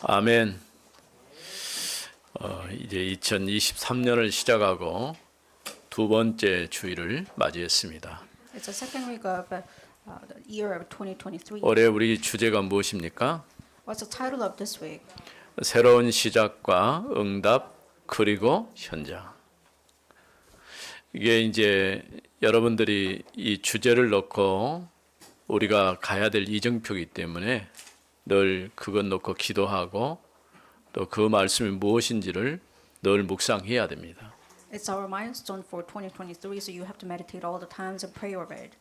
아멘. 이제 2023년을 시작하고 두 번째 주일을 맞이했습니다. It's the second week of the year of 2023. 올해 우리 주제가 무엇입니까? What's the title of this week? 새로운 시작과 응답 그리고 현장. 이게 이제 여러분들이 이 주제를 놓고 우리가 가야 될 이정표이기 때문에 늘 그것 놓고 기도하고 또 그 말씀이 무엇인지를 늘 묵상해야 됩니다. It's our milestone for 2023, so you have to meditate all the times and pray over it.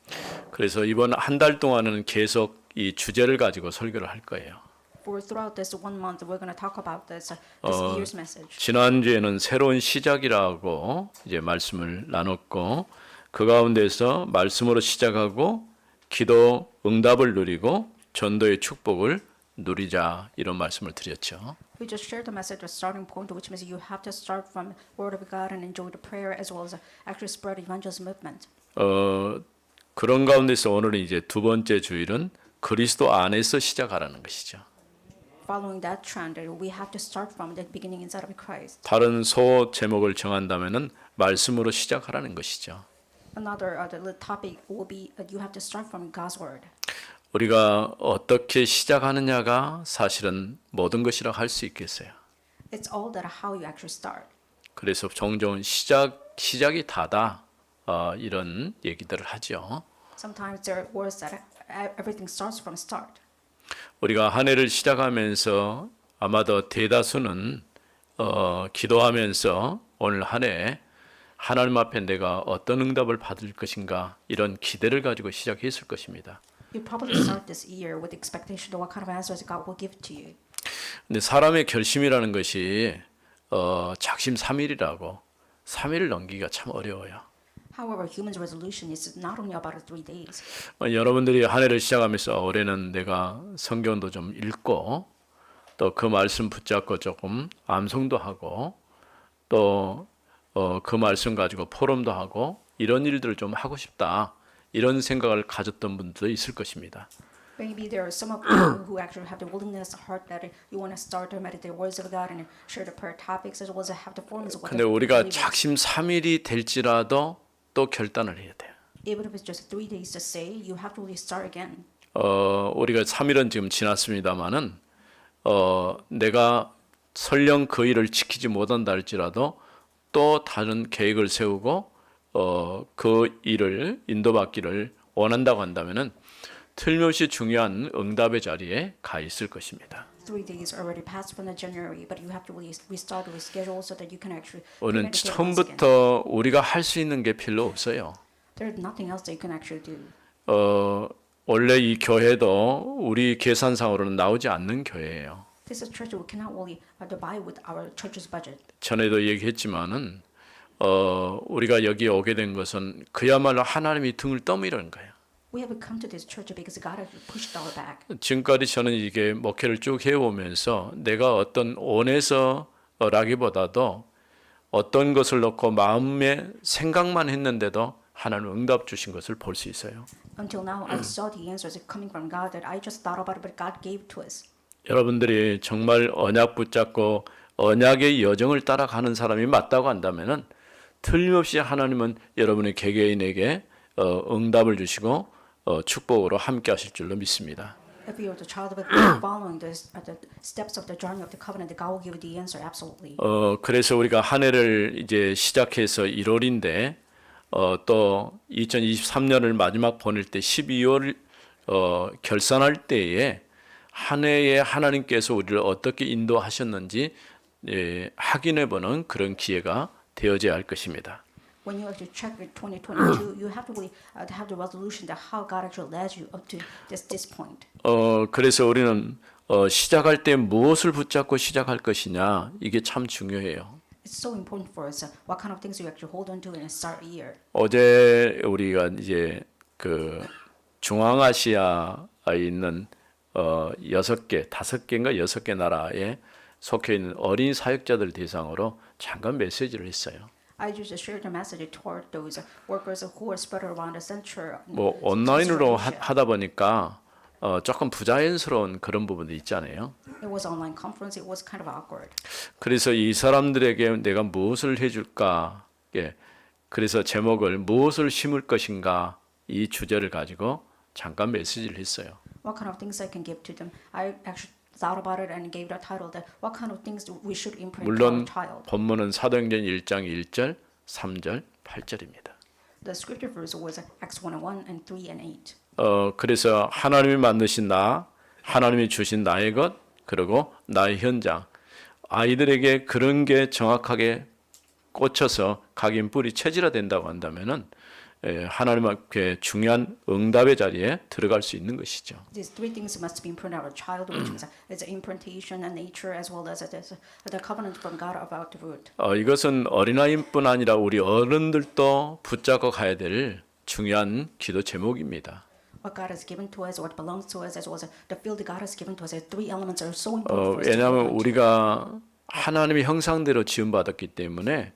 그래서 이번 한 달 동안은 계속 이 주제를 가지고 설교를 할 거예요. For throughout this 1 month, we're going to talk about this year's message. 지난주에는 새로운 시작이라고 이제 말씀을 나눴고 그 가운데서 말씀으로 시작하고 기도 응답을 누리고 전도의 축복을 누리자 이런 말씀을 드렸죠. We just shared the message, the starting point, which means you have to start from Word of God and enjoy the prayer as well as actually spread evangelism movement. 그런 가운데서 오늘은 이제 두 번째 주일은 그리스도 안에서 시작하라는 것이죠. Following that trend, we have to start from the beginning inside of Christ. 다른 소 제목을 정한다면은 말씀으로 시작하라는 것이죠. Another the topic will be you have to start from God's Word. 우리가 어떻게 시작하느냐가 사실은 모든 것이라 할 수 있겠어요. It's all that how you actually start. 그래서 종종 시작이 다다 이런 얘기들을 하죠. Sometimes there are words that everything starts from start. 우리가 한 해를 시작하면서 아마도 대다수는 기도하면서 오늘 한 해 하나님 앞에 내가 어떤 응답을 받을 것인가 이런 기대를 가지고 시작했을 것입니다. You probably start this year with expectation of what kind of answers God will give to you. 근데 사람의 결심이라는 것이 작심삼일이라고 3일을 넘기기가 참 어려워요. However, human's resolution is not only about 3 days. 여러분들이 한 해를 시작하면서 올해는 내가 성경도 좀 읽고 또 그 말씀 붙잡고 조금 암송도 하고 또 그 말씀 가지고 포럼도 하고 이런 일들을 좀 하고 싶다 이런 생각을 가졌던 분도 있을 것입니다. Maybe there are some of you who actually have the willingness, heart that you want to start to meditate the words of God and share the prayer topics as well as have the forms of what. 근데 우리가 작심삼일이 될지라도 또 결단을 해야 돼요. Even if it's just 3 days to say, you have to really start again. 우리가 3일은 지금 지났습니다마는 내가 설령 그 일을 지키지 못한다 할지라도 또 다른 계획을 세우고 그 일을 인도받기를 원한다고 한다면은 틀림없이 중요한 응답의 자리에 가 있을 것입니다. 3 days already passed from the January, but you have to really restart the schedule so that you can actually. 오늘 처음부터 우리가 할 수 있는 게 별로 없어요. There's nothing else that you can actually do. 원래 이 교회도 우리 계산상으로는 나오지 않는 교회예요. This is a church we cannot really buy with our church's budget. 전에도 얘기했지만은 우리가 여기 오게 된 것은 그야말로 하나님이 등을 떠밀은 거예요. We have come to this church because God has pushed our back. 지금까지 저는 이게 목회를 쭉 해오면서 내가 어떤 원해서라기보다도 어떤 것을 놓고 마음에 생각만 했는데도 하나님 응답 주신 것을 볼 수 있어요. Until now, I saw the answers coming from God that I just thought about it, but God gave to us. 여러분들이 정말 언약 붙잡고 언약의 여정을 따라가는 사람이 맞다고 한다면은 틀림없이 하나님은 여러분의 개개인에게 응답을 주시고 축복으로 함께 하실 줄로 믿습니다. If you are the child of God following the steps of the journey of the covenant, God will give you the answer absolutely. 그래서 우리가 한 해를 이제 시작해서 1월인데 또 2023년을 마지막 보낼 때 12월 결산할 때에 한 해에 하나님께서 우리를 어떻게 인도하셨는지 확인해보는 그런 기회가 되어져야 할 것입니다. When you actually check 2022, you have to really have the resolution that how God actually led you up to this point. 그래서 우리는 시작할 때 무엇을 붙잡고 시작할 것이냐 이게 참 중요해요. It's so important for us. What kind of things you actually hold on to and start a year. 어제 우리가 이제 그 중앙아시아에 있는 6개, 5개인가 6개 나라에 속해 있는 어린 사역자들 대상으로 잠깐 메시지를 했어요. I just shared a message toward those workers who are spread around the central. 뭐 온라인으로 하다 보니까 조금 부자연스러운 그런 부분도 있잖아요. It was online conference. It was kind of awkward. 그래서 이 사람들에게 내가 무엇을 해줄까? 예. 그래서 제목을 무엇을 심을 것인가 이 주제를 가지고 잠깐 메시지를 했어요. What kind of things I can give to them? I actually thought about it and gave the title that what kind of things we should imprint on 물론 our child. 본문은 사도행전 1장 1절, 3절, 8절입니다. The scripture verse was Acts 1:1 and 3 and 8. 그래서 하나님이 만드신 나, 하나님이 주신 나의 것, 그리고 나의 현장, 아이들에게 그런 게 정확하게 꽂혀서 각인 뿌리 체질화된다고 한다면은 하나님 앞에 중요한 응답의 자리에 들어갈 수 있는 것이죠. These three things must be imprinted on our child, which means it's imprintation and nature as well as the covenant from God about the root. 이것은 어린아이뿐 아니라 우리 어른들도 붙잡고 가야 될 중요한 기도 제목입니다. What God has given to us, what belongs to us, as well as the field that God has given to us. The three elements are so important for us to 왜냐하면 hold on to. 우리가 하나님의 형상대로 지음받았기 때문에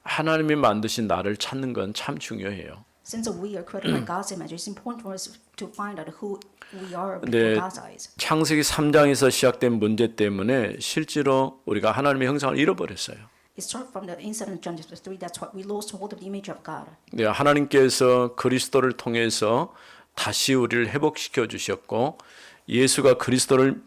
하나님이 만드신 나를 찾는 건 참 중요해요. Since we are created by God's image, it's important for us to find out who we are 근데 before God's eyes. 창세기 3장에서 시작된 문제 때문에 실제로 우리가 하나님의 형상을 잃어버렸어요. It starts from the incident in Genesis 3. That's why we lost hold of the image of God. 네, 하나님께서 그리스도를 통해서 다시 우리를 회복시켜 주셨고 예수가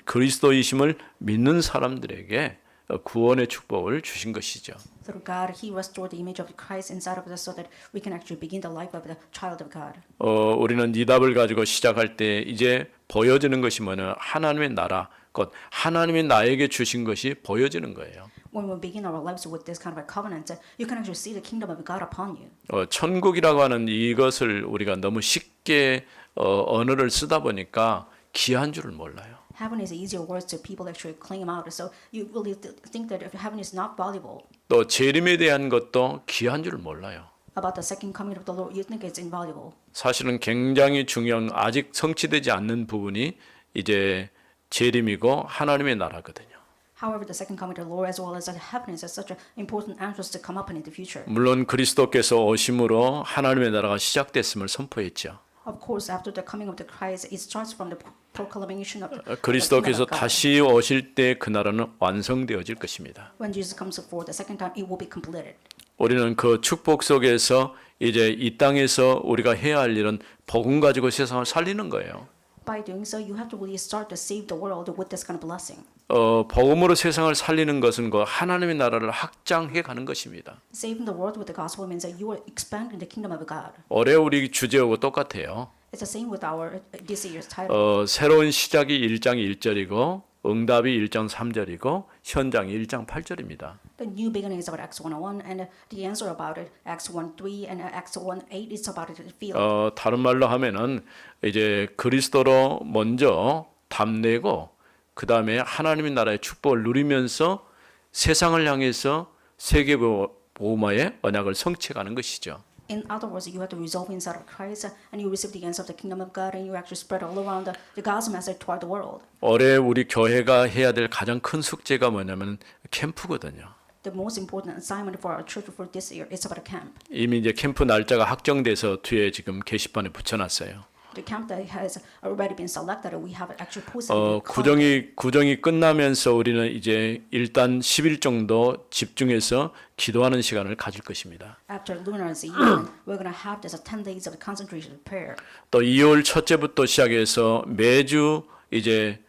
그리스도이심을 믿는 사람들에게 구원의 축복을 주신 것이죠. Through God, He restored the image of Christ inside of us so that we can actually begin the life of the child of God. 우리는 이 답을 가지고 시작할 때 이제 보여지는 것이 뭐냐? 하나님의 나라, 곧 하나님이 나에게 주신 것이 보여지는 거예요. When we begin our lives with this kind of a covenant, you can actually see the kingdom of God upon you. 천국이라고 하는 이것을 우리가 너무 쉽게 언어를 쓰다 보니까 귀한 줄을 몰라요. Heaven is easier words to people actually claim out. So you really think that if heaven is not valuable, 또 재림에 대한 것도 귀한 줄을 몰라요. about the second coming of the Lord, you think it's invaluable. 사실은 굉장히 중요한 아직 성취되지 않는 부분이 이제 재림이고 하나님의 나라거든요. However, the second coming of the Lord as well as the heaven is such an important answers to come up in the future. 물론 그리스도께서 오심으로 하나님의 나라가 시작됐음을 선포했죠. Of course, after the coming of the Christ, it starts from the proclamation of the 그리스도께서 kingdom of God. 다시 오실 때 그 나라는 완성되어질 것입니다. When Jesus comes for the second time, it will be completed. 우리는 그 축복 속에서 이제 이 땅에서 우리가 해야 할 일은 복음 가지고 세상을 살리는 거예요. By doing so, you have to really start to save the world with this kind of blessing. 복음으로 세상을 살리는 것은 그 하나님의 나라를 확장해 가는 것입니다. Saving the world with the gospel means that you are expanding the kingdom of God. 올해 우리 주제하고 똑같아요. It's the same with our this year's title. 새로운 시작이 1장 1절이고 응답이 1장 3절이고 현장이 1장 8절입니다. The new beginning is about Acts 1:1, and the answer about it, Acts 1:3 and Acts 1:8, is about the field. 다른 말로 하면은 이제 그리스도로 먼저 답내고 그 다음에 하나님의 나라의 축복을 누리면서 세상을 향해서 세계 복음화의 언약을 성취해가는 것이죠. In other words, you have to resolve inside of Christ, and you receive the answer of the kingdom of God, and you actually spread all around the gospel message toward the world. 올해 우리 교회가 해야 될 가장 큰 숙제가 뭐냐면 캠프거든요. The most important assignment for our church for this year is about a camp. 이미 이제 캠프 날짜가 확정돼서 뒤에 지금 게시판에 붙여놨어요. The camp that has already been selected, we have actually posted. the 구정이 끝나면서 우리는 이제 일단 10일 정도 집중해서 기도하는 시간을 가질 것입니다. After Lunar New Year, we're going to have this 10 days of concentration prayer. 또 2월 첫째부터 시작해서 매주 이제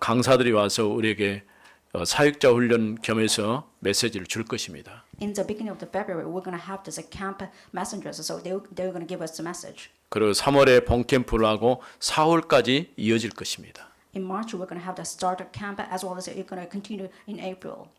강사들이 와서 우리에게 사역자 훈련 겸해서 메시지를 줄 것입니다. In the beginning of the February, we're going to have this camp messengers, so they're going to give us the message. 그리고 3월에 본 캠프를 하고 4월까지 이어질 것입니다. In March, we're going to have the starter camp, as well as it's going to continue in April.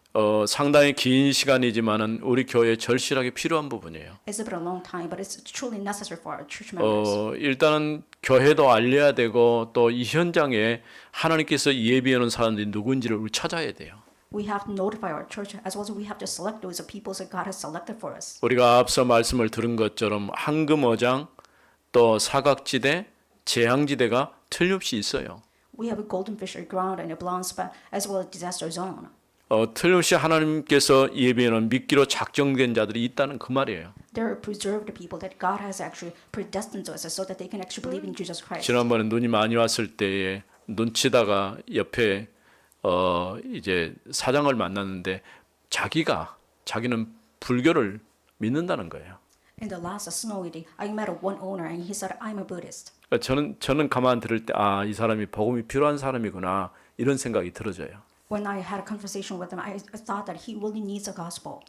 상당히 긴 시간이지만은 우리 교회에 절실하게 필요한 부분이에요. It's been a long time, but it's truly necessary for our church members. 일단은 교회도 알려야 되고 또 이 현장에 하나님께서 예비해 놓은 사람들이 누군지를 우리 찾아야 돼요. We have to notify our church, as well as we have to select those people that God has selected for us. 우리가 앞서 말씀을 들은 것처럼 황금어장 또 사각지대, 재앙지대가 틀림없이 있어요. We have a golden fishery ground and a blind spot, as well as disaster zone. 틀림없이 하나님께서 예비하는 믿기로 작정된 자들이 있다는 그 말이에요. There are preserved people that God has actually predestined to us so that they can actually believe in Jesus Christ. 지난번에 눈이 많이 왔을 때에 눈 치다가 옆에 이제 사장을 만났는데 자기는 불교를 믿는다는 거예요. In the last snowy day, I met one owner and he said, "I'm a Buddhist." 그러니까 저는 가만 들을 때 이 사람이 복음이 필요한 사람이구나 이런 생각이 들어져요. When I had a conversation with him, I thought that he really needs a gospel.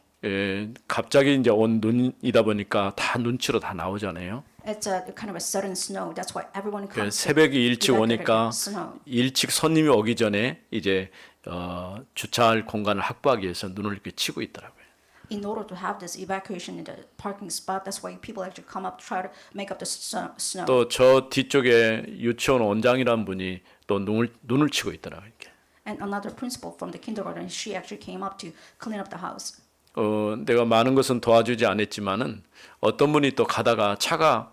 갑자기 이제 온 눈이다 보니까 다 눈치로 다 나오잖아요. It's a kind of a sudden snow. That's why everyone comes. 새벽에 일찍 오니까 snow. 일찍 손님이 오기 전에 이제 주차할 공간을 확보하기 위해서 눈을 이렇게 치고 있더라고요. In order to have this evacuation in the parking spot, that's why people actually come up try to make up the snow. 또 저 뒤쪽에 유치원 원장이라는 분이 또 눈을 치고 있더라고요. 이렇게. And another principal from the kindergarten, she actually came up to clean up the house. 내가 많은 것은 도와주지 않았지만은 어떤 분이 또 가다가 차가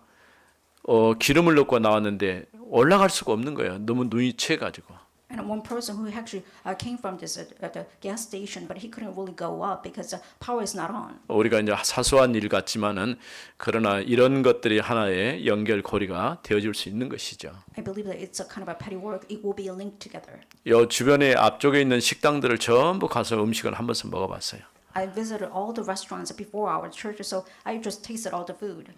기름을 넣고 나왔는데 올라갈 수가 없는 거예요. 너무 눈이 채가지고. And one person who actually came from this at the gas station, but he couldn't really go up because the power is not on. 우리가 이제 사소한 일 같지만은 그러나 이런 것들이 하나의 연결고리가 되어줄 수 있는 것이죠. I believe that it's a kind of a petty work. It will be linked together. 요 주변에 앞쪽에 있는 식당들을 전부 가서 음식을 한 번씩 먹어봤어요. I visited all the restaurants before our church, so I just tasted all the food.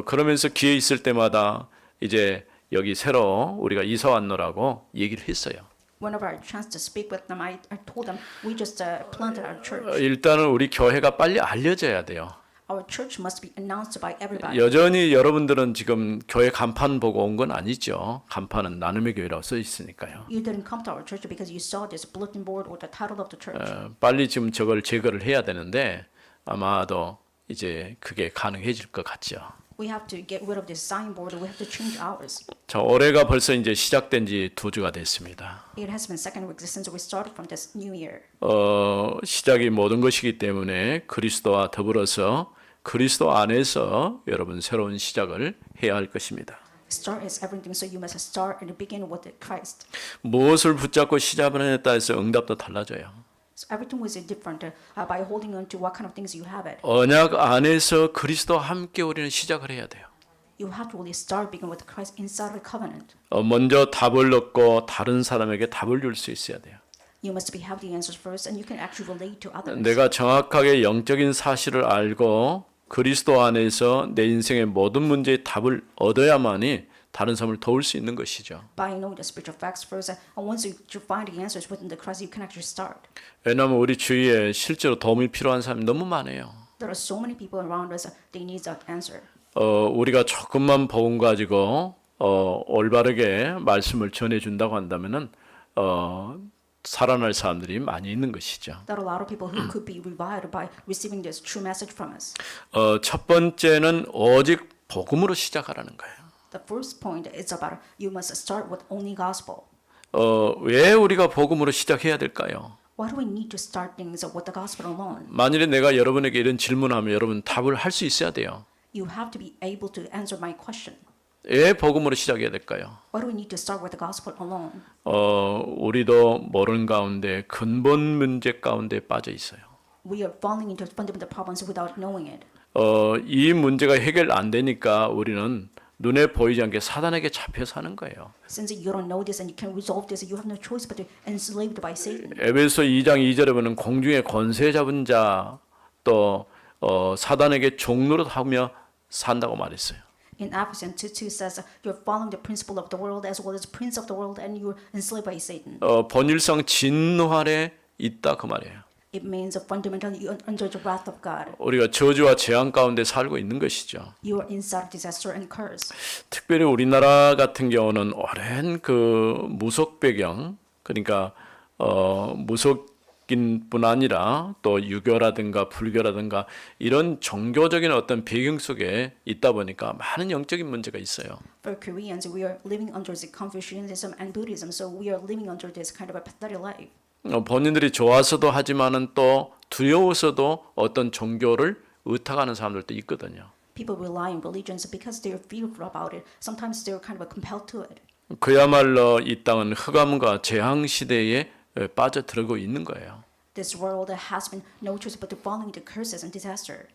그러면서 기회 있을 때마다 이제 여기 새로 우리가 이사 왔노라고 얘기를 했어요. Whenever I had a chance to speak with them, I told them we just planted our church. 일단은 우리 교회가 빨리 알려져야 돼요. Our church must be announced by everybody. 여전히 여러분들은 지금 교회 간판 보고 온 건 아니죠. 간판은 나눔의 교회라고 써 있으니까요. You didn't come to our church because you saw this bulletin board or the title of the church. 빨리 지금 저걸 제거를 해야 되는데 아마도 이제 그게 가능해질 것 같죠. We have to get rid of this signboard. We have to change ours. 자, 올해가 벌써 이제 시작된 지 2주가 됐습니다. It has been second week since we started from this new year. 시작이 모든 것이기 때문에 그리스도와 더불어서 그리스도 안에서 여러분 새로운 시작을 해야 할 것입니다. Start is everything, so you must start and begin with Christ. 무엇을 붙잡고 시작을 했다 해서 응답도 달라져요. So everything was different by holding on to what kind of things you have it. 언약 안에서 그리스도와 함께 우리는 시작을 해야 돼요. You have to really start begin with Christ inside the covenant. 먼저 답을 얻고 다른 사람에게 답을 줄 수 있어야 돼요. You must have the answers first, and you can actually relate to others. 내가 정확하게 영적인 사실을 알고 그리스도 안에서 내 인생의 모든 문제의 답을 얻어야만이 다른 사람을 도울 수 있는 것이죠. By knowing the spiritual facts first, and once you find the answers within the Christ, you can actually start. 왜냐하면 우리 주위에 실제로 도움이 필요한 사람이 너무 많아요. There are so many people around us, they need that answer. 우리가 조금만 복음 가지고 올바르게 말씀을 전해준다고 한다면은 살아날 사람들이 많이 있는 것이죠. There are a lot of people who could be revived by receiving this true message from us. 첫 번째는 오직 복음으로 시작하라는 거예요. The first point is about you must start with only gospel. 왜 우리가 복음으로 시작해야 될까요? Why do we need to start things with the gospel alone? 만일에 내가 여러분에게 이런 질문하면 여러분 답을 할 수 있어야 돼요. You have to be able to answer my question. 왜 복음으로 시작해야 될까요? Why do we need to start with the gospel alone? 우리도 모르는 가운데 근본 문제 가운데 빠져 있어요. We are falling into fundamental problems without knowing it. 이 문제가 해결 안 되니까 우리는 눈에 보이지 않게 사단에게 잡혀 사는 거예요. Since you don't know this and you can't resolve this, you have no choice but to be enslaved by Satan. 에베소 2장 2절에 보면 공중의 권세 잡은 자 또 사단에게 종노릇하며 산다고 말했어요. In Ephesians 2:2 says you're following the principle of the world as well as prince of the world and you're enslaved by Satan. 본질상 진노 아래 있다 그 말이에요. It means fundamentally you're under the wrath of God. 우리가 저주와 재앙 가운데 살고 있는 것이죠. You are inside disaster and curse. 특별히 우리나라 같은 경우는 오랜 그 무속 배경, 그러니까 무속인뿐 아니라 또 유교라든가 불교라든가 이런 종교적인 어떤 배경 속에 있다 보니까 많은 영적인 문제가 있어요. For Koreans, we are living under the Confucianism and Buddhism, so we are living under this kind of a pathetic life. 본인들이 좋아서도 하지만은 또 두려워서도 어떤 종교를 의탁하는 사람들도 있거든요. People rely on religions because they are fearful about it. Sometimes they are kind of compelled to it. 그야말로 이 땅은 흑암과 재앙 시대에 빠져들고 있는 거예요. This world has been no choice but to fall into curses and disaster.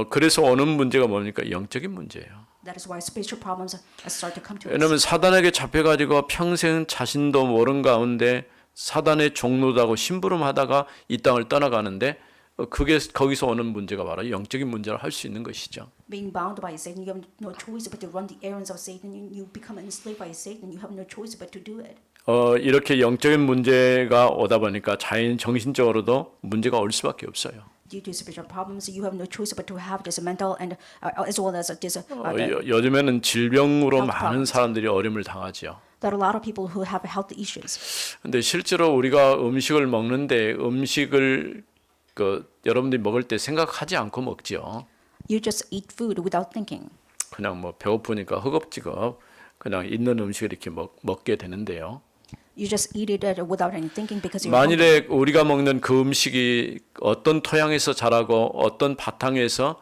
그래서 오는 문제가 뭡니까? 영적인 문제예요. That is why spiritual problems start to come to us. 왜냐하면 사단에게 잡혀가지고 평생 자신도 모른 가운데 사단의 종노다고 심부름하다가 이 땅을 떠나가는데 그게 거기서 오는 문제가 바로 영적인 문제를 할 수 있는 것이죠. Being bound by Satan, you have no choice but to run the errands of Satan. You become enslaved by Satan. You have no choice but to do it. 이렇게 영적인 문제가 오다 보니까 자연 정신적으로도 문제가 올 수밖에 없어요. Due to spiritual problems, you have no choice but to have this mental and as well as this. 요즘에는 질병으로 health 많은 problems. 사람들이 어려움을 당하지요. There are a lot of people who have health issues. 근데 실제로 우리가 음식을 먹는데 음식을 여러분들이 먹을 때 생각하지 않고 먹지요. You just eat food without thinking. 그냥 뭐 배고프니까 허겁지겁 그냥 있는 음식을 이렇게 먹게 되는데요. You just eat it without any thinking because you're hungry. 만일에 우리가 먹는 그 음식이 어떤 토양에서 자라고 어떤 바탕에서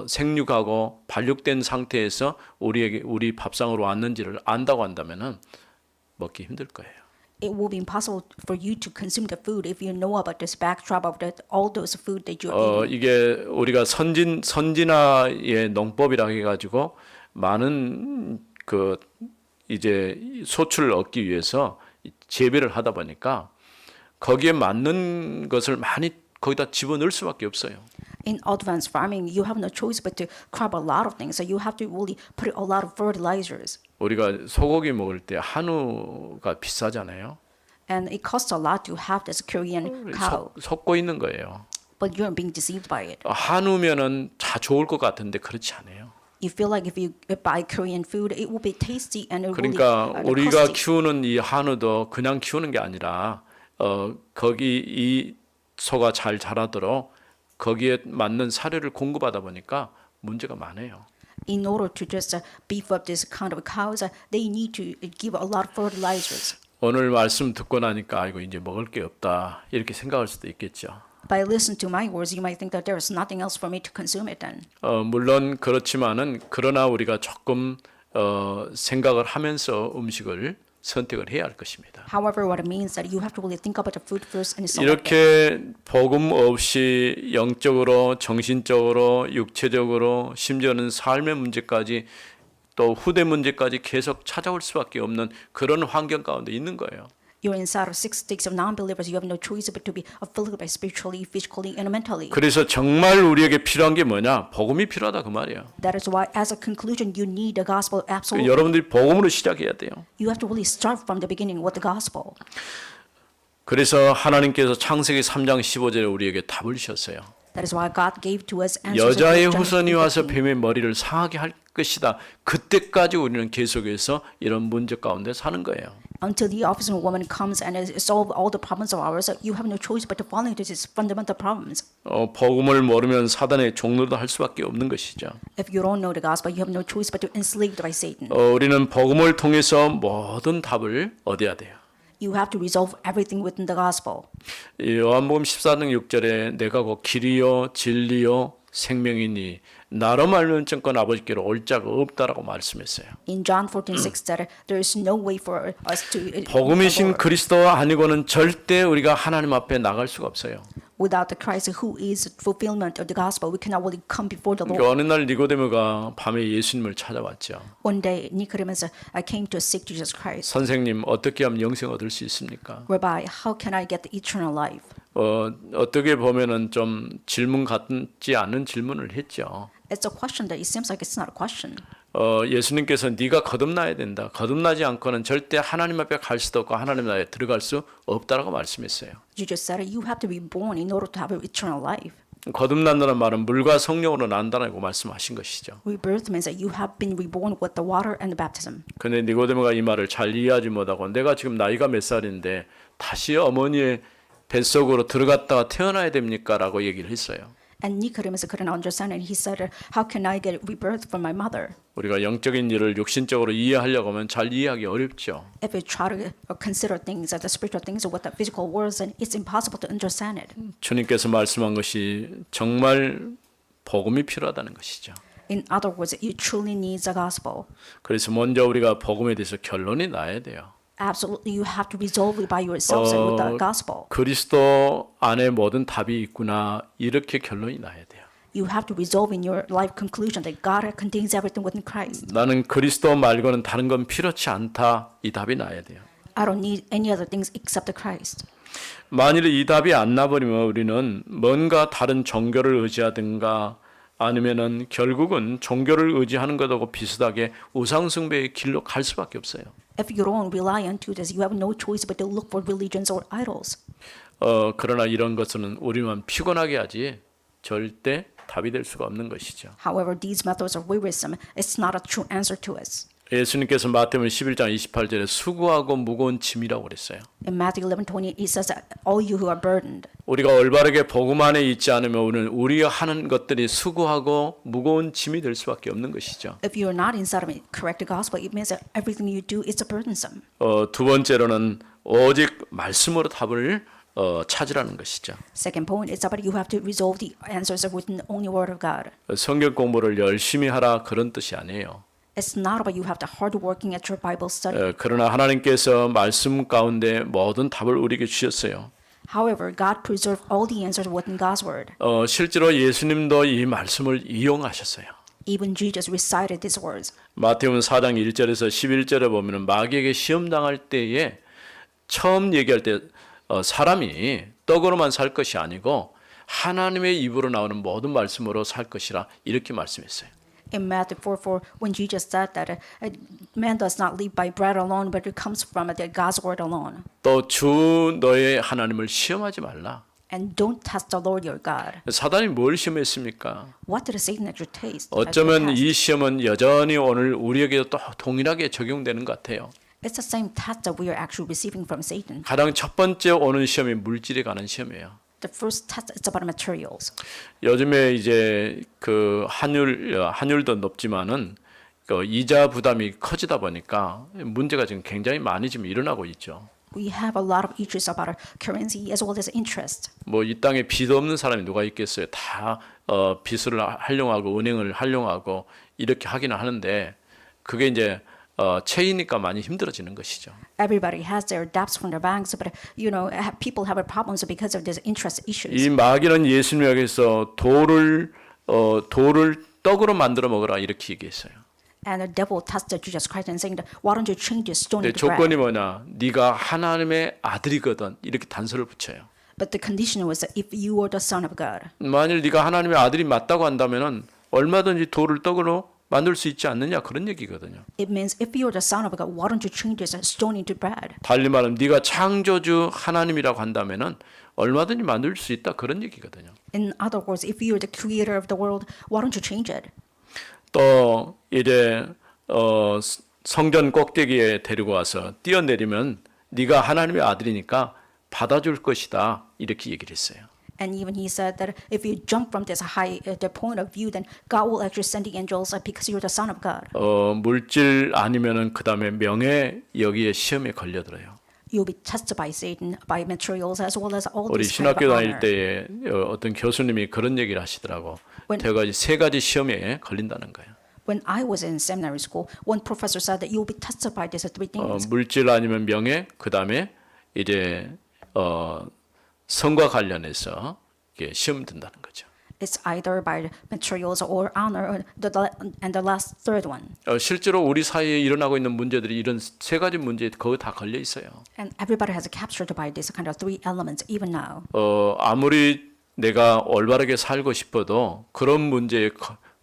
생육하고 발육된 상태에서 우리 밥상으로 왔는지를 안다고 한다면은 먹기 힘들 거예요. It will be impossible for you to consume the food if you know about this backdrop of all those food that you're eating. 이게 우리가 선진화의 농법이라 해가지고 많은 이제 소출을 얻기 위해서 재배를 하다 보니까 거기에 맞는 것을 많이 거기다 집어넣을 수밖에 없어요. In advanced farming, you have no choice but to crop a lot of things. So you have to really put a lot of fertilizers. 우리가 소고기 먹을 때 한우가 비싸잖아요. And it costs a lot to have this Korean cow. 속고 있는 거예요. But you're being deceived by it. 한우면은 다 좋을 것 같은데 그렇지 않아요. You feel like if you buy Korean food, it will be tasty and it will 그러니까 be 우리가 costly. 키우는 이 한우도 그냥 키우는 게 아니라 거기 이 소가 잘 자라도록 거기에 맞는 사료를 공급하다 보니까 문제가 많아요. In order to just beef up this kind of cows, they need to give a lot of fertilizers. 오늘 말씀 듣고 나니까 아이고 이제 먹을 게 없다 이렇게 생각할 수도 있겠죠. By listening to my words, you might think that there is nothing else for me to consume it then. 물론 그렇지만은 그러나 우리가 조금 생각을 하면서 음식을 선택을 해야 할 것입니다. However, what it means that you have to really think about the food first and select it. 이렇게 복음 없이 영적으로, 정신적으로, 육체적으로, 심지어는 삶의 문제까지 또 후대 문제까지 계속 찾아올 수밖에 없는 그런 환경 가운데 있는 거예요. You're inside of 6 sticks of non-believers. You have no choice but to be afflicted by spiritually, physically, and mentally. 그래서 정말 우리에게 필요한 게 뭐냐? 복음이 필요하다 그 말이에요. That is why, as a conclusion, you need the gospel absolutely. 여러분들이 복음으로 시작해야 돼요. You have to really start from the beginning with the gospel. 그래서 하나님께서 창세기 3장 15절에 우리에게 답을 주셨어요. That is why God gave to us answers. 여자의 in John 후손이 와서 15. 뱀의 머리를 상하게 할 것이다. 그때까지 우리는 계속해서 이런 문제 가운데 사는 거예요. Until the officer woman comes and solve all the problems of ours, you have no choice but to fall into these fundamental problems. 복음을 모르면 사단의 종로도 할 수밖에 없는 것이죠. If you don't know the gospel, you have no choice but to enslaved by Satan. 우리는 복음을 통해서 모든 답을 얻어야 돼요. You have to resolve everything within the gospel. 요한복음 14장 6절에 내가 곧 길이요 진리요 생명이니 나로 말미암은 정권 아버지께로 올 자가 없다라고 말씀했어요. In John 14:6 that there is no way for us to 복음이신 그리스도 아니고는 절대 우리가 하나님 앞에 나갈 수가 없어요. without the Christ who is fulfillment of the gospel, we cannot really come before the Lord. 그러니까 어느 날 니고데모가 밤에 예수님을 찾아왔죠. One day, Nicodemus came to seek Jesus Christ. 선생님 어떻게 하면 영생 얻을 수 있습니까? Whereby, how can I get the eternal life? 어떻게 보면은 좀 질문 같지 않은 질문을 했죠. It's a question that it seems like it's not a question. 예수님께서 네가 거듭나야 된다. 거듭나지 않고는 절대 하나님 앞에 갈 수도 없고 하나님 나라에 들어갈 수 없다라고 말씀했어요. Jesus said you have to be born in order to have eternal life. 거듭난다는 말은 물과 성령으로 난다라고 말씀하신 것이죠. Rebirth means that you have been reborn with the water and the baptism. 근데 니고데모가 이 말을 잘 이해하지 못하고 내가 지금 나이가 몇 살인데 다시 어머니의 뱃속으로 들어갔다가 태어나야 됩니까? 라고 얘기를 했어요. And Nicodemus couldn't understand and he said, how can I get rebirth from my mother? 우리가 영적인 일을 육신적으로 이해하려고 하면 잘 이해하기 어렵죠. If we try to consider things as the spiritual things with the physical words, then it's impossible to understand it. 주님께서 말씀한 것이 정말 복음이 필요하다는 것이죠. In other words, you truly need the gospel. 그래서 먼저 우리가 복음에 대해서 결론이 나야 돼요. Absolutely, you have to resolve it by yourselves and with the gospel. 그리스도 안에 모든 답이 있구나 이렇게 결론이 나야 돼요. You have to resolve in your life conclusion that God contains everything within Christ. 나는 그리스도 말고는 다른 건 필요치 않다 이 답이 나야 돼요. I don't need any other things except the Christ. 만일 이 답이 안 나버리면 우리는 뭔가 다른 종교를 의지하든가 아니면은 결국은 종교를 의지하는 것하고 비슷하게 우상숭배의 길로 갈 수밖에 없어요. If you don't rely unto this, you have no choice but to look for religions or idols. 그러나 이런 것은 우리만 피곤하게 하지 절대 답이 될 수가 없는 것이죠. However, these methods are wearisome. It's not a true answer to us. 예수님께서 마태복음 11장 28절에 수고하고 무거운 짐이라고 그랬어요. In Matthew 11:20, it says that all you who are burdened. 우리가 올바르게 복음 안에 있지 않으면 우리는 우리가 하는 것들이 수고하고 무거운 짐이 될 수밖에 없는 것이죠. If you are not inside of the correct gospel, it means that everything you do is burdensome. 두 번째로는 오직 말씀으로 답을 찾으라는 것이죠. Second point is about you have to resolve the answers within the only word of God. 성경 공부를 열심히 하라 그런 뜻이 아니에요. It's not about you have to hard working at your Bible study. 그러나 하나님께서 말씀 가운데 모든 답을 우리에게 주셨어요. However, God preserved all the answers within God's word. 실제로 예수님도 이 말씀을 이용하셨어요. Even Jesus recited these words. 마태복음 4장 1절에서 11절에 보면은 마귀에게 시험 당할 때에 처음 얘기할 때 사람이 떡으로만 살 것이 아니고 하나님의 입으로 나오는 모든 말씀으로 살 것이라 이렇게 말씀했어요. In Matthew 4:4, when Jesus said that man does not live by bread alone, but it comes from God's word alone. 또 주 너의 하나님을 시험하지 말라. And don't test the Lord your God. 사단이 뭘 시험했습니까? What did Satan at your taste? 어쩌면 이 시험은 여전히 오늘 우리에게도 또 동일하게 적용되는 것 같아요. It's the same test that we are actually receiving from Satan. 가장 첫 번째 오는 시험이 물질에 관한 시험이에요. The first test is about materials. 요즘에 이제 그 환율도 높지만은 그 이자 부담이 커지다 보니까 문제가 지금 굉장히 많이 지금 일어나고 있죠. We have a lot of issues about our currency as well as interest. 뭐 이 땅에 빚 없는 사람이 누가 있겠어요? 다 빚을 활용하고 은행을 활용하고 이렇게 하기는 하는데 그게 이제 채이니까 많이 힘들어지는 것이죠. Everybody has their debts from their banks, but people have problems because of these interest issues. 이 마귀는 예수님에게서 돌을 떡으로 만들어 먹으라 이렇게 얘기했어요. And the devil tested Jesus Christ and saying that why don't you change this stone 근데 into 조건이 bread? 뭐냐? 네가 하나님의 아들이거든 이렇게 단서를 붙여요. But the condition was that if you are the son of God. 만일 네가 하나님의 아들이 맞다고 한다면은 얼마든지 돌을 떡으로 만들 수 있지 않느냐 그런 얘기거든요. It means if you are the son of God, why don't you change this stone into bread? 달리 말하면 네가 창조주 하나님이라고 한다면은 얼마든지 만들 수 있다 그런 얘기거든요. In other words, if you are the creator of the world, why don't you change it? 또 이제 성전 꼭대기에 데리고 와서 뛰어내리면 네가 하나님의 아들이니까 받아줄 것이다 이렇게 얘기를 했어요. And even he said that if you jump from this high the point of view, then God will actually send the angels because you're the son of God. 물질 아니면은 그 다음에 명예 여기에 시험에 걸려들어요. You'll be tested by Satan, by materials, as well as all 우리 these kind of 신학교 다닐 honor. 때에 어떤 교수님이 그런 얘기를 하시더라고. 세 가지 시험에 걸린다는 거예요. When I was in seminary school, one professor said that you'll be tested by these three things. 물질 아니면 명예, 그 다음에 이제 성과 관련해서 이게 시험 든다는 거죠. It's either by materials or honor, and the last third one. 실제로 우리 사이에 일어나고 있는 문제들이 이런 세 가지 문제에 거의 다 걸려 있어요. And everybody has captured by this kind of three elements even now. 아무리 내가 올바르게 살고 싶어도 그런 문제에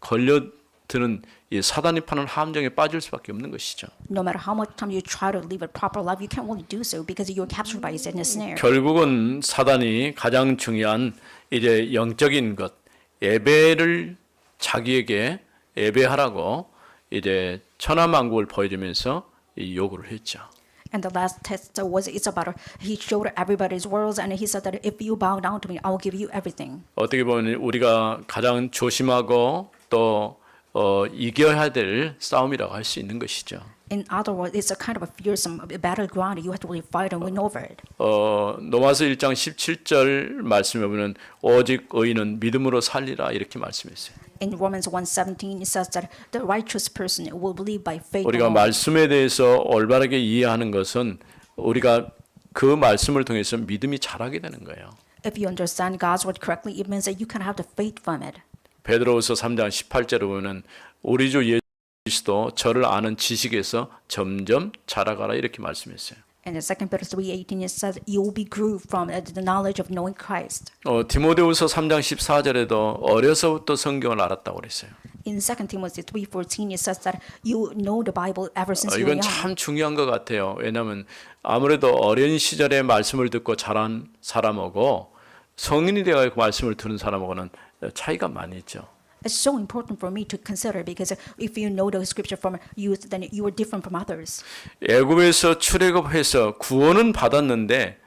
걸려드는 이 사단이 파는 함정에 빠질 수밖에 없는 것이죠. No matter how much time you try to live a proper life, you can't really do so because you're captured by Satan's snare. 결국은 사단이 가장 중요한 이제 영적인 것, 예배를 자기에게 예배하라고 이제 천하만국을 보여주면서 이 요구를 했죠. And the last test was it's about he showed everybody's worlds and he said that if you bow down to me, I will give you everything. 어떻게 보면 우리가 가장 조심하고 또 이겨야 될 싸움이라고 할 수 있는 것이죠. In other words, it's a kind of a fearsome battleground. You have to really fight and win over it. 로마서 1장 17절 말씀해 보면 오직 의인은 믿음으로 살리라 이렇게 말씀했어요. In Romans 1:17, it says that the righteous person will believe by faith 우리가 alone. 말씀에 대해서 올바르게 이해하는 것은 우리가 그 말씀을 통해서 믿음이 자라게 되는 거예요. If you understand God's word correctly, it means that you can have the faith from it. 베드로후서 3장 18절에 보면은 우리 주 예수 그리스도 저를 아는 지식에서 점점 자라가라 이렇게 말씀했어요. And in 2 Peter 3:18, it says you will be grew from the knowledge of knowing Christ. 디모데후서 3장 14절에도 어려서부터 성경을 알았다고 그랬어요. In 2 Timothy 3:14, it says that you know the Bible ever since you were 이건 young. 참 중요한 것 같아요. 왜냐하면 아무래도 어린 시절에 말씀을 듣고 자란 사람하고 성인이 되어 그 말씀을 들은 사람하고는 차이가 많이 있죠. It's so important for me to consider because if you know the scripture from youth, then you are different from others. 애굽에서 출애굽해서 구원은 받았는데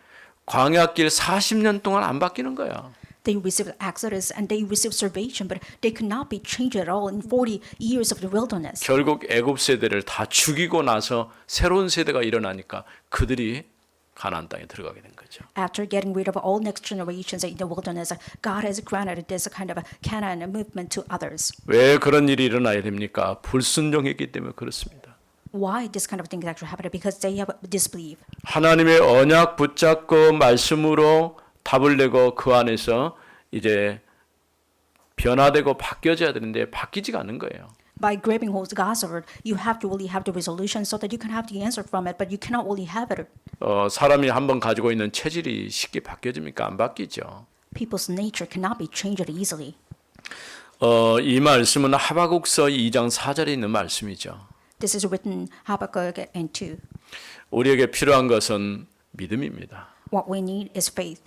광야길 40년 동안 안 바뀌는 거야. They received Exodus and they received salvation, but they could not be changed at all in 40 years of the wilderness. 결국 애굽 세대를 다 죽이고 나서 새로운 세대가 일어나니까 그들이 가나안 땅에 들어가게 된 거죠. After getting rid of all next generations in the wilderness, God has granted this kind of a Canaan movement to others. 왜 그런 일이 일어나야 됩니까? 불순종했기 때문에 그렇습니다. Why this kind of thing actually happened? Because they have disbelief. 하나님의 언약 붙잡고 말씀으로 답을 내고 그 안에서 이제 변화되고 바뀌어져야 되는데 바뀌지가 않는 거예요. By grabbing hold of God's word, you have to really have the resolution so that you can have the answer from it, but you cannot really have it. 사람이 한번 가지고 있는 체질이 쉽게 바뀌어집니까? 안 바뀌죠. People's nature cannot be changed easily. 이 말씀은 하바국서 2장 4절에 있는 말씀이죠. This is written Habakkuk and 2. 우리에게 필요한 것은 믿음입니다. What we need is faith.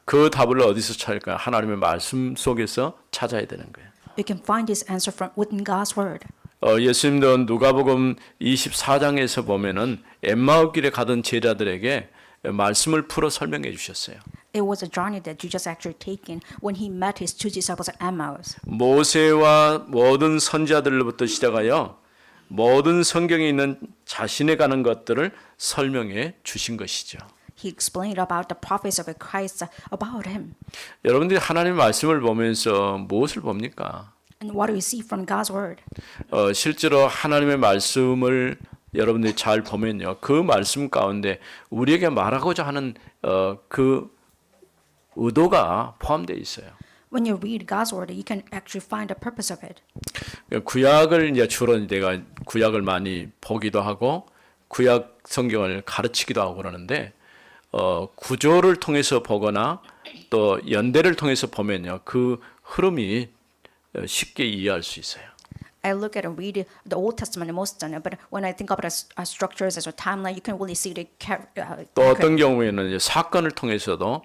그 답을 어디서 찾을까요? 하나님의 말씀 속에서 찾아야 되는 거예요. We can find this answer from within God's word. 예수님도 누가복음 24장에서 보면은 엠마오길에 가던 제자들에게 말씀을 풀어 설명해 주셨어요. It was a journey that Jesus actually taken when he met his two disciples at Emmaus. 모세와 모든 선지자들로부터 시작하여 모든 성경에 있는 자신에 관한 것들을 설명해 주신 것이죠. He explained about the prophets of Christ about him. 여러분들이 하나님의 말씀을 보면서 무엇을 봅니까? And what do we see from God's word? 실제로 하나님의 말씀을 여러분들이 잘 보면요, 그 말씀 가운데 우리에게 말하고자 하는 그 의도가 포함되어 있어요. When you read God's word, you can actually find the purpose of it. 구약을 이제 주로 내가 구약을 많이 보기도 하고 구약 성경을 가르치기도 하고 그러는데 구조를 통해서 보거나 또 연대를 통해서 보면요, 그 흐름이 쉽게 이해할 수 있어요. I look at and read the Old Testament most of it, but when I think about structures as a timeline, you can really see the 또 어떤 경우에는 이제 사건을 통해서도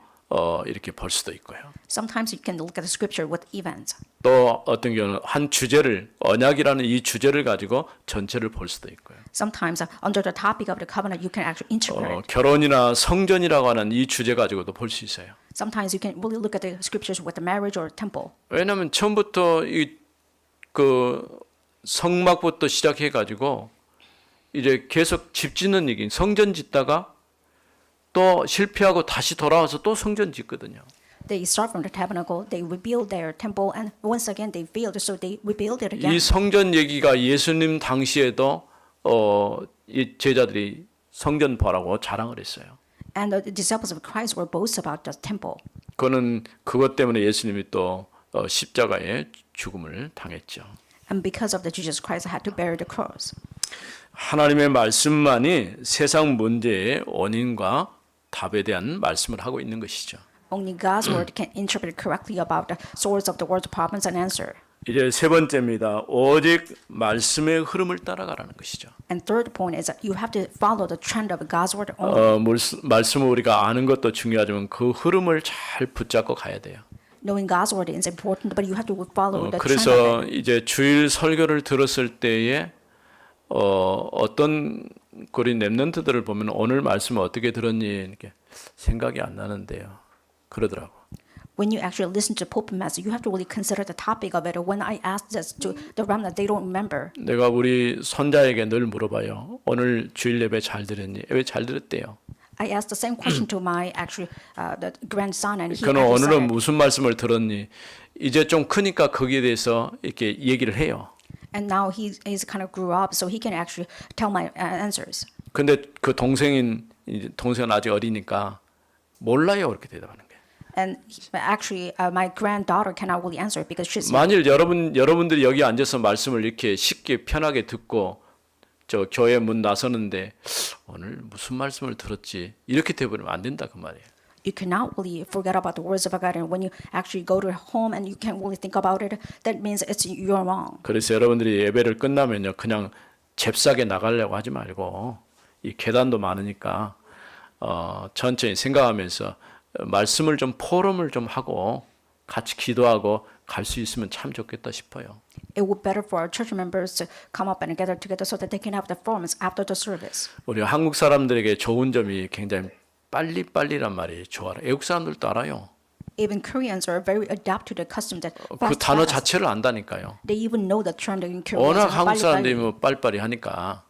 이렇게 볼 수도 있고요. Sometimes you can look at the scripture with events. 또 어떤 경우는 한 주제를 언약이라는 이 주제를 가지고 전체를 볼 수도 있고요. Sometimes under the topic of the covenant, you can actually interpret it. 결혼이나 성전이라고 하는 이 주제 가지고도 볼 수 있어요. Sometimes you can really look at the scriptures with the marriage or temple. 왜냐하면 처음부터 그 성막부터 시작해 가지고 이제 계속 집 짓는 얘기, 성전 짓다가 또 실패하고 다시 돌아와서 또 성전 짓거든요. They start from the tabernacle, they rebuild their temple, and once again they failed, so they rebuild it again. 이 성전 얘기가 예수님 당시에도 이 제자들이 성전 보라고 자랑을 했어요. And the disciples of Christ were boast about the temple. 그거는 그것 때문에 예수님이 또 십자가의 죽음을 당했죠. And because of the Jesus Christ had to bear the cross. 하나님의 말씀만이 세상 문제의 원인과 답에 대한 말씀을 하고 있는 것이죠. Only God's word can interpret correctly about the source of the world's problems and answer. 이제 세 번째입니다. 오직 말씀의 흐름을 따라가라는 것이죠. And third point is that you have to follow the trend of God's word only. 말씀을 우리가 아는 것도 중요하지만 그 흐름을 잘 붙잡고 가야 돼요. Knowing God's word is important, but you have to follow the trend of 그래서 it. 이제 주일 설교를 들었을 때에 어떤 우리 렘넌트들을 보면 오늘 말씀 어떻게 들었니 이렇게 생각이 안 나는데요. 그러더라고. When you actually listen to pulpit message, you have to really consider the topic of it. When I ask this to the remnant, they don't remember. 내가 우리 손자에게 늘 물어봐요. 오늘 주일 예배 잘 들었니? 왜 잘 들었대요? I asked the same question to my the grandson, and he 그는 actually 오늘은 said, 무슨 말씀을 들었니? 이제 좀 크니까 거기에 대해서 이렇게 얘기를 해요. And now he is kind of grew up, so he can actually tell my answers. 근데 그 동생은 아직 어리니까 몰라요 그렇게 대답하는 거예요. And actually, my granddaughter cannot really answer it because she's young. 만일 여러분들이 여기 앉아서 말씀을 이렇게 쉽게 편하게 듣고 저 교회 문 나서는데 오늘 무슨 말씀을 들었지 이렇게 돼버리면 안 된다 그 말이에요. You cannot really forget about the words of God, and when you actually go to home and you can't really think about it, that means you're wrong. 그래서 여러분들이 예배를 끝나면요 그냥 잽싸게 나가려고 하지 말고 이 계단도 많으니까 천천히 생각하면서 말씀을 좀 포럼을 좀 하고 같이 기도하고 갈 수 있으면 참 좋겠다 싶어요. It would be better for our church members to come up and gather together so that they can have the forums after the service. 우리 한국 사람들에게 좋은 점이 굉장히 빨리빨리란 말이 좋아요. 외국 사람들도 알아요. Even Koreans are very adept to the custom that 그 fast, 단어 fast. 자체를 안다니까요. They even know the term in Korean. 워낙 한국 사람들이 뭐 빨리빨리 하니까.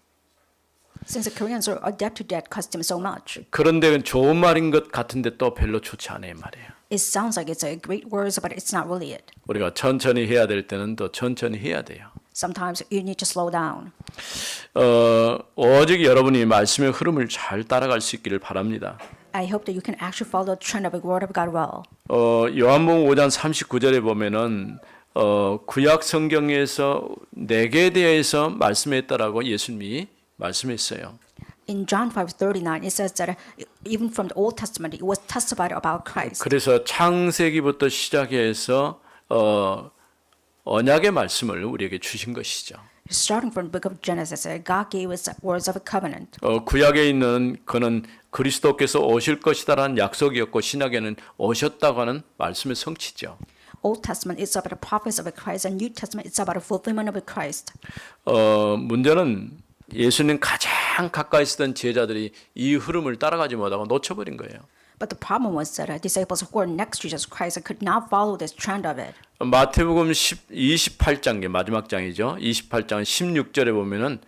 Since the Koreans are adept to that custom so much, 그런데 좋은 말인 것 같은데 또 별로 좋지 않아요 말이에요. it sounds like it's a great words, but it's not really it. 우리가 천천히 해야 될 때는 또 천천히 해야 돼요. Sometimes you need to slow down. 오직 여러분이 말씀의 흐름을 잘 따라갈 수 있기를 바랍니다. I hope that you can actually follow the trend of the Word of God well. 요한복음 5장 39절에 보면은 구약 성경에서 내게 대해서 말씀했다라고 예수님이 말씀했어요. In John 5:39, it says that even from the Old Testament, it was testified about Christ. 그래서 창세기부터 시작해서 언약의 말씀을 우리에게 주신 것이죠. Starting from the book of Genesis, God gave us words of a covenant. 구약에 있는 그는 그리스도께서 오실 것이다라는 약속이었고 신약에는 오셨다고 하는 말씀의 성취죠. Old Testament is about the prophets of Christ, and New Testament is about the fulfillment of Christ. 문제는 예수님 가장 가까이 있던 제자들이 이 흐름을 따라가지 못하고 놓쳐버린 거예요. But the problem was that disciples who were next to Jesus Christ could not follow this trend of it. 마태복음 28장 마지막 장이죠. 28장 16절에 보면은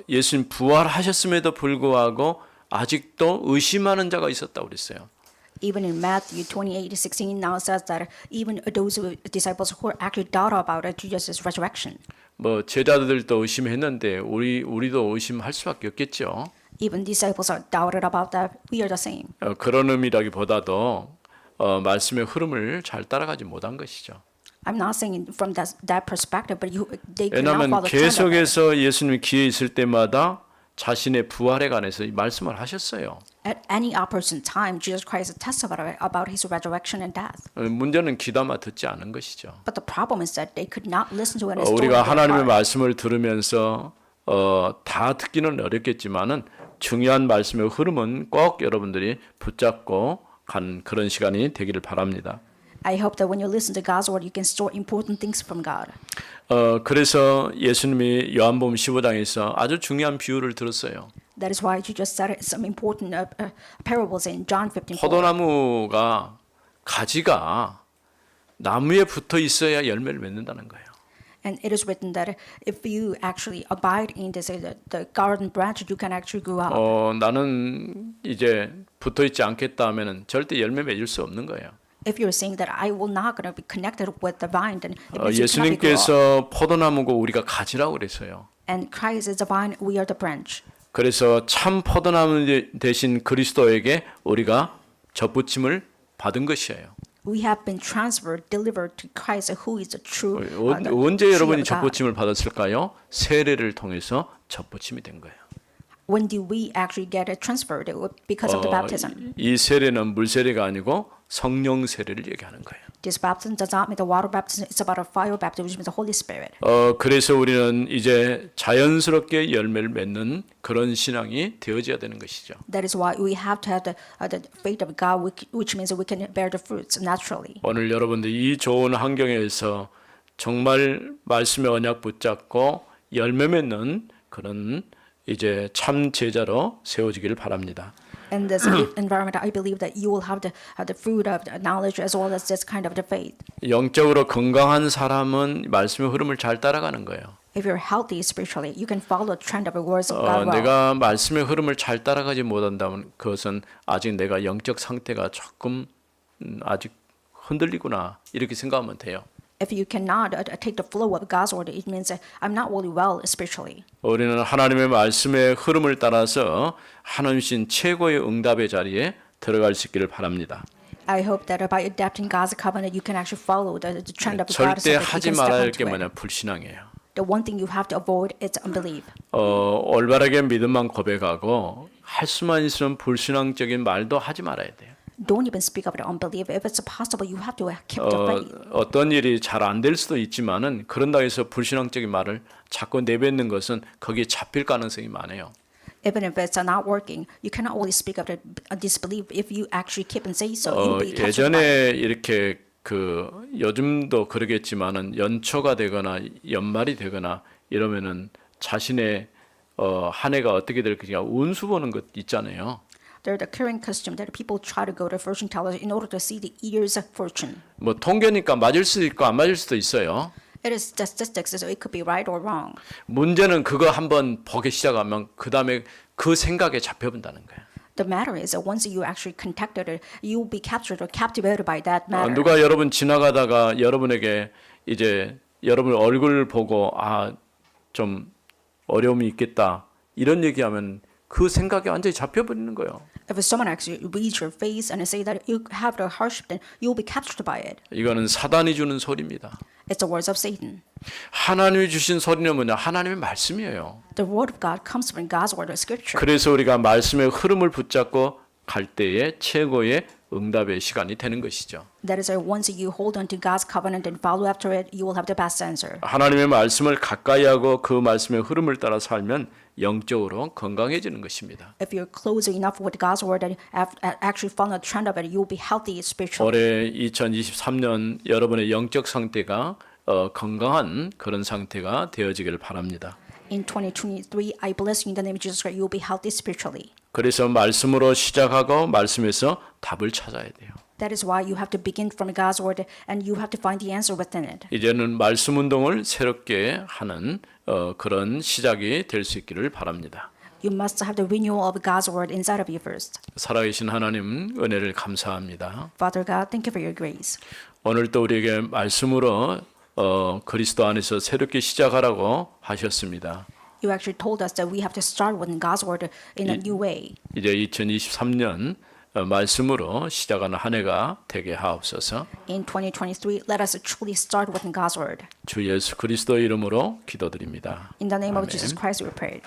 예수님 부활하셨음에도 불구하고 아직도 의심하는 자가 있었다고 그랬어요. Even in Matthew 28:16 now says that even those disciples who actually doubt about Jesus' resurrection. 뭐 제자들도 의심했는데 우리도 의심할 수밖에 없겠죠. Even disciples are doubted about that. We are the same. 그런 의미라기보다도 말씀의 흐름을 잘 따라가지 못한 것이죠. I'm not saying from that perspective, but they could not 왜냐하면 follow the trend of it. 계속해서 예수님이 기회 있을 때마다 자신의 부활에 관해서 말씀을 하셨어요. At any opportune time, Jesus Christ testified about his resurrection and death. 문제는 귀담아 듣지 않은 것이죠. But the problem is that they could not listen to it. And 우리가 하나님의 heart. 말씀을 들으면서 다 듣기는 어렵겠지만은 중요한 말씀의 흐름은 꼭 여러분들이 붙잡고 간 그런 시간이 되기를 바랍니다. I hope that when you listen to God's word, you can store important things from God. 그래서 예수님이 요한복음 15장에서 아주 중요한 비유를 들었어요. That is why Jesus said some important parables in John 15:4. 포도나무가 가지가 나무에 붙어 있어야 열매를 맺는다는 거예요. And it is written that if you actually abide in this, the garden branch, you can actually grow up. 나는 이제 붙어 있지 않겠다 하면은 절대 열매 맺을 수 없는 거예요. If you're saying that I will not going to be connected with the vine, then it means you cannot be grow up. 예수님께서 포도나무고 우리가 가지라고 그랬어요. And Christ is the vine, we are the branch. 그래서 참 포도나무 대신 그리스도에게 우리가 접붙임을 받은 것이에요. We have been transferred, delivered to Christ, who is the true. 언제 tree 여러분이 of God. 접붙임을 받았을까요? 세례를 통해서 접붙임이 된 거예요. When do we actually get it transferred? Because of the baptism. 이 세례는 물 세례가 아니고 성령 세례를 얘기하는 거예요. This baptism does not mean the water baptism. It's about a fire baptism, which means the Holy Spirit. 그래서 우리는 이제 자연스럽게 열매를 맺는 그런 신앙이 되어져야 되는 것이죠. That is why we have to have the faith of God, which means that we can bear the fruits naturally. 오늘 여러분들 이 좋은 환경에서 정말 말씀의 언약 붙잡고 열매 맺는 그런 이제 참 제자로 세워지기를 바랍니다. In this environment, I believe that you will have the fruit of the knowledge as well as this kind of the faith. 영적으로 건강한 사람은 말씀의 흐름을 잘 따라가는 거예요. If you're healthy spiritually, you can follow the trend of the words of God well. 내가 말씀의 흐름을 잘 따라가지 못한다면 그것은 아직 내가 영적 상태가 조금 아직 흔들리구나 이렇게 생각하면 돼요. If you cannot take the flow of God's word, it means that I'm not really well spiritually. 우리는 하나님의 말씀의 흐름을 따라서 하나님 신 최고의 응답의 자리에 들어갈 수 있기를 바랍니다. I hope that by adapting God's covenant, you can actually follow the trend of God so 절대 that you 하지 can step 말아야 할 게 into it. 뭐냐 불신앙이에요. The one thing you have to avoid is unbelief. 올바르게 믿음만 고백하고 할 수만 있으면 불신앙적인 말도 하지 말아야 돼요. Don't even speak of the unbelief. If it's possible, you have to keep the faith. 어떤 일이 잘 안 될 수도 있지만은 그런다 해서 불신앙적인 말을 자꾸 내뱉는 것은 거기에 잡힐 가능성이 많아요. Even if it's not working, you cannot only speak of the disbelief. If you actually keep and say so, you'll be captured by it. 예전에 이렇게 요즘도 그러겠지만은 연초가 되거나 연말이 되거나 이러면은 자신의 한 해가 어떻게 될 거냐 운수 보는 것 있잖아요. There's the current custom that people try to go to fortune tellers in order to see the year's fortune. 뭐 통계니까 맞을 수도 있고 안 맞을 수도 있어요. It is statistics, so it could be right or wrong. 문제는 그거 한번 보기 시작하면 그 다음에 그 생각에 잡혀본다는 거예요. The matter is that once you actually contacted it, you will be captured or captivated by that matter. 누가 여러분 지나가다가 여러분에게 이제 여러분 얼굴 보고 좀 어려움이 있겠다 이런 얘기하면 그 생각에 완전히 잡혀버리는 거예요. If someone actually reads your face and say that you have the hardship, then you will be captured by it. 이거는 사단이 주는 소리입니다. It's the words of Satan. 하나님이 주신 소리는 뭐냐? 하나님의 말씀이에요. The word of God comes from God's word of Scripture. 그래서 우리가 말씀의 흐름을 붙잡고 갈 때에 최고의 응답의 시간이 되는 것이죠. That is why once you hold on to God's covenant and follow after it, you will have the best answer. 하나님의 말씀을 가까이 하고 그 말씀의 흐름을 따라 살면 영적으로 건강해지는 것입니다. If you're closer enough with God's word and actually follow the trend of it, you will be healthy spiritually. 올해 2023년 여러분의 영적 상태가 건강한 그런 상태가 되어지기를 바랍니다. In 2023, I bless you in the name of Jesus Christ. You will be healthy spiritually. 그래서 말씀으로 시작하고 말씀에서 답을 찾아야 돼요. That is why you have to begin from God's word and you have to find the answer within it. 이제는 말씀 운동을 새롭게 하는 그런 시작이 될 수 있기를 바랍니다. You must have the renewal of God's word inside of you first. 살아계신 하나님 은혜를 감사합니다. Father God, thank you for your grace. 오늘 또 우리에게 말씀으로 그리스도 안에서 새롭게 시작하라고 하셨습니다. You actually told us that we have to start with God's word in a new way. 이제 2023년 말씀으로 시작하는 한 해가 되게 하옵소서. In 2023, let us truly start with God's word. 주 예수 그리스도 이름으로 기도드립니다. In the name of 아멘. Jesus Christ, we pray.